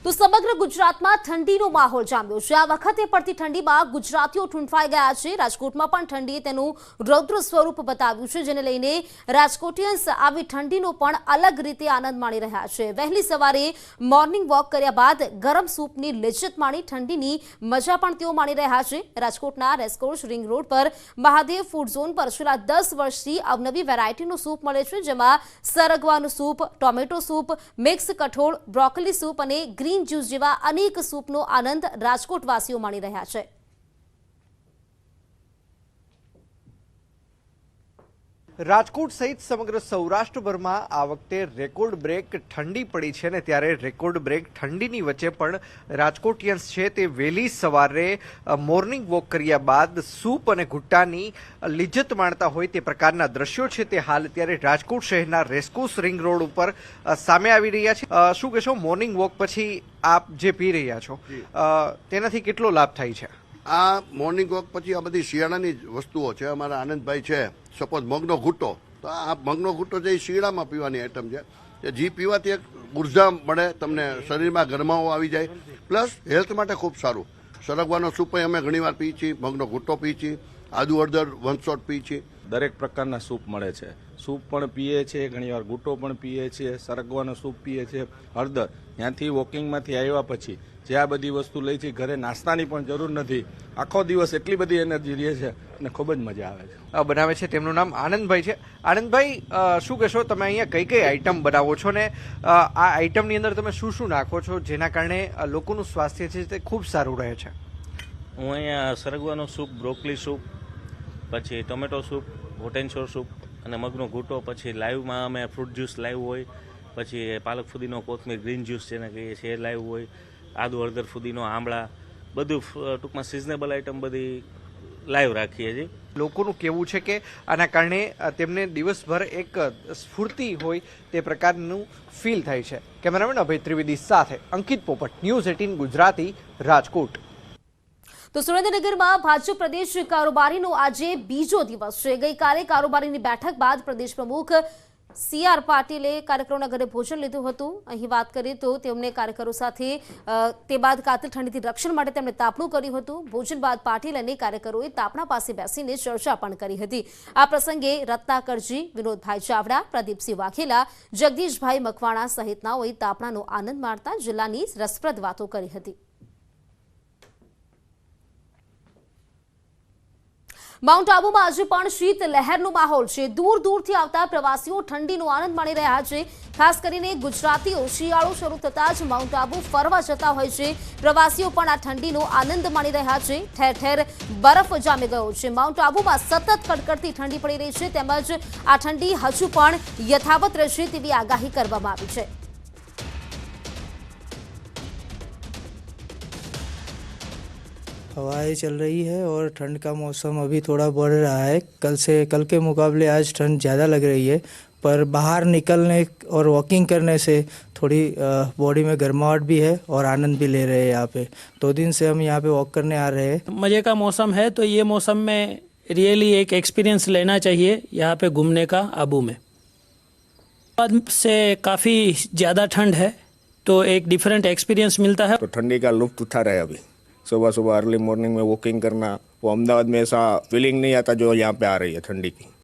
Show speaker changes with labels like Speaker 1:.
Speaker 1: તો સમગ્ર ગુજરાતમાં ઠંડીનો માહોલ જામ્યો છે। આ વખતે પડતી ઠંડીમાં ગુજરાતીઓ ઠૂંઠવાઈ ગયા છે। રાજકોટમાં પણ ઠંડીએ તેનું રૌદ્ર સ્વરૂપ બતાવ્યું છે, જેને લઈને રાજકોટિયન્સ આવી ઠંડીનો પણ અલગ રીતે આનંદ માણી રહ્યા છે। વહેલી સવારે મોર્નિંગ વોક કર્યા બાદ ગરમ સૂપની લિજ્જત માણી ઠંડીની મજા પણ તેઓ માણી રહ્યા છે। રાજકોટના રેસકોર્સ રિંગ રોડ પર મહાદેવ ફૂડ ઝોન પર છેલ્લા 10 વર્ષથી અવનવી વેરાયટીનું સૂપ મળે છે, જેમાં સરગવાનું સૂપ, ટોમેટો સૂપ, મિક્સ કઠોળ, બ્રોકોલી સૂપ અને ગ્રીન જ્યુસ જેવા અનેક સૂપનો આનંદ રાજકોટવાસીઓ માણી રહ્યા છે।
Speaker 2: રાજકોટ સહિત સમગ્ર સૌરાષ્ટ્રભરમાં આ વખતે રેકોર્ડ બ્રેક ઠંડી પડી છે ને ત્યારે રેકોર્ડ બ્રેક ઠંડીની વચ્ચે પણ રાજકોટિયન્સ છે તે વહેલી સવારે મોર્નિંગ વોક કર્યા બાદ સૂપ અને ઘૂંટાની લિજ્જત માણતા હોય તે પ્રકારના દ્રશ્યો છે તે હાલ અત્યારે રાજકોટ શહેરના રેસકોર્સ રિંગ રોડ ઉપર સામે આવી રહ્યા છે। શું કહેશો, મોર્નિંગ વોક પછી આપ જે પી રહ્યા છો તેનાથી કેટલો લાભ થાય છે?
Speaker 3: આ મોર્નિંગ વોક પછી આ બધી શિયાળાની વસ્તુઓ છે। અમારા આનંદભાઈ છે, સપોઝ મગનો ઘૂંટો, તો આ મગનો ઘૂંટો જે શિયાળામાં પીવાની આઈટમ છે, કે જે પીવાથી એક ઉર્જા મળે, તમને શરીરમાં ગરમાવો આવી જાય, પ્લસ હેલ્થ માટે ખૂબ સારું। સરગવાનો સૂપ અમે ઘણીવાર પીએ છીએ, મગનો ઘૂંટો પીએ છીએ, આદુ હળદર વન શોટ પીએ છીએ।
Speaker 4: દરેક પ્રકારના સૂપ મળે છે। સૂપ પણ પીએ છીએ, ઘણીવાર ઘૂંટો પણ પીએ છીએ, સરગવાનો સૂપ પીએ છીએ, હળદર। ત્યાંથી વોકિંગમાંથી આવ્યા પછી જે આ બધી વસ્તુ લઈ છે, ઘરે નાસ્તાની પણ જરૂર નથી, આખો દિવસ એટલી બધી એનર્જી રહે છે અને ખૂબ જ મજા આવે છે।
Speaker 2: બનાવે છે તેમનું નામ આનંદભાઈ છે। આનંદભાઈ, શું કહેશો, તમે અહીંયા કઈ કઈ આઈટમ બનાવો છો ને આ આઈટમની અંદર તમે શું શું નાખો છો જેના કારણે લોકોનું સ્વાસ્થ્ય છે તે ખૂબ સારું રહે છે?
Speaker 5: હું અહીંયા સરગવાનો સૂપ, બ્રોકોલી સૂપ, પછી ટોમેટો સૂપ, હોટેન્સોર સૂપ અને મગનો ઘૂંટો, પછી લાઈવમાં અમે ફ્રૂટ જ્યુસ લાઈવ હોય, પછી પાલક ફુદીનો, કોથમીર, ગ્રીન જ્યુસ જેને કહીએ છીએ એ લાઈવ હોય, આદુ હળદર ફુદીનો, આમળા, બધું ટૂંકમાં સિઝનેબલ આઈટમ બધી લાઈવ રાખીએ છીએ।
Speaker 2: લોકોનું કહેવું છે કે આના કારણે તેમને દિવસભર એક સ્ફૂર્તિ હોય તે પ્રકારનું ફીલ થાય છે। કેમેરામેન અભય ત્રિવેદી સાથે અંકિત પોપટ, ન્યૂઝ 18 ગુજરાતી, રાજકોટ।
Speaker 1: તો સુરેન્દ્રનગરમાં ભાજપ પ્રદેશ કારોબારીનો આજે બીજો દિવસ છે। ગઈકાલે કારોબારીની બેઠક બાદ પ્રદેશ પ્રમુખ CR પાટીલે કાર્યકરોના ઘરે ભોજન લીધું હતું। અહીં વાત કરીએ તો તેમણે કાર્યકરો સાથે તે બાદ કાતિલ ઠંડીથી રક્ષણ માટે તેમણે તાપણું કર્યું હતું। ભોજન બાદ પાટીલ અને કાર્યકરોએ તાપણા પાસે બેસીને ચર્ચા પણ કરી હતી। આ પ્રસંગે રત્નાકરજી, વિનોદભાઈ ચાવડા, પ્રદીપસિંહ વાઘેલા, જગદીશભાઈ મકવાણા સહિતનાઓએ તાપણાનો આનંદ માણતા જિલ્લાની રસપ્રદ વાતો કરી હતી। માઉન્ટ આબુમાં આજે પણ શીત લહેરનો માહોલ છે। દૂર દૂરથી આવતા પ્રવાસીઓ ઠંડીનો આનંદ માણી રહ્યા છે। ખાસ કરીને ગુજરાતીઓ શિયાળો શરૂ થતાં જ માઉન્ટ આબુ ફરવા જતા હોય છે। પ્રવાસીઓ પણ આ ઠંડીનો આનંદ માણી રહ્યા છે। ઠેર ઠેર બરફ જામી ગયો છે। માઉન્ટ આબુમાં સતત કડકડતી ઠંડી પડી રહી છે, તેમજ આ ઠંડી હજુ પણ યથાવત રહેશે તેવી આગાહી કરવામાં આવી છે।
Speaker 6: हवाएं चल रही है और ठंड का मौसम अभी थोड़ा बढ़ रहा है। कल के मुकाबले आज ठंड ज़्यादा लग रही है, पर बाहर निकलने और वॉकिंग करने से थोड़ी बॉडी में गर्माहट भी है और आनंद भी ले रहे हैं। यहाँ पे 2 दिन से हम यहाँ पे वॉक करने आ रहे हैं।
Speaker 7: मज़े का मौसम है, तो ये मौसम में रियली एक एक्सपीरियंस लेना चाहिए यहाँ पे घूमने का। आबू में से काफ़ी ज़्यादा ठंड है, तो एक डिफरेंट एक्सपीरियंस मिलता है।
Speaker 8: तो ठंडी का लुत्फ उठा रहे। अभी सुबह सुबह अर्ली मॉर्निंग में वॉकिंग करना, वो अहमदाबाद में ऐसा फीलिंग नहीं आता जो यहाँ पे आ रही है ठंडी की।